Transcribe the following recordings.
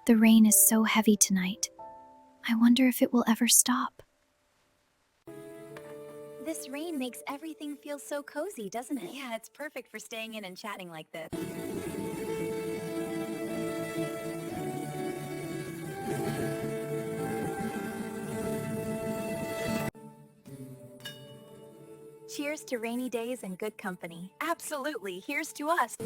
The rain is so heavy tonight. I wonder if it will ever stop. This rain makes everything feel so cozy, doesn't it? Yeah, it's perfect for staying in and chatting like this. Cheers to rainy days and good company. Absolutely, here's to us.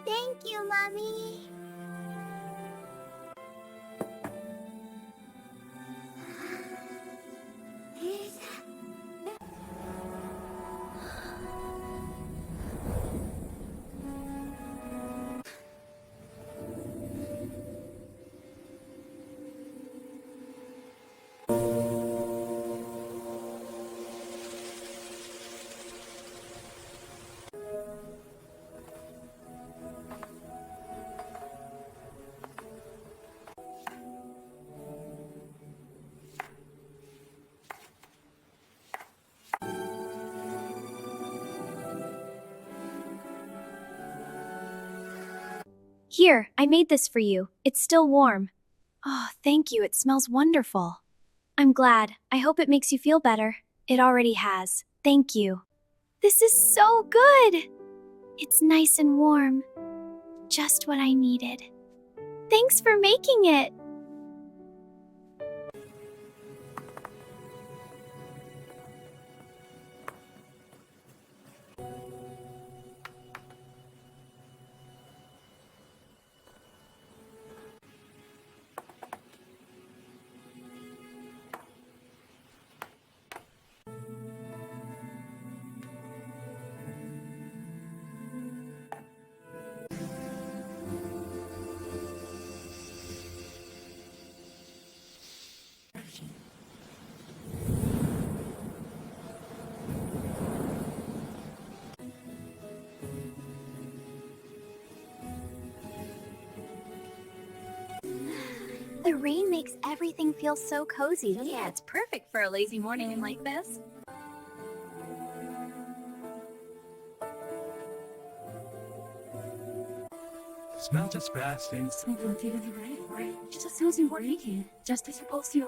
Thank you, Mommy. Here, I made this for you. It's still warm. Oh, thank you. It smells wonderful. I'm glad. I hope it makes you feel better. It already has. Thank you. This is so good! It's nice and warm. Just what I needed. Thanks for making it! The rain makes everything feel so cozy. Yeah, it's perfect for a lazy morning like this. Smell just grass things. Just as supposed to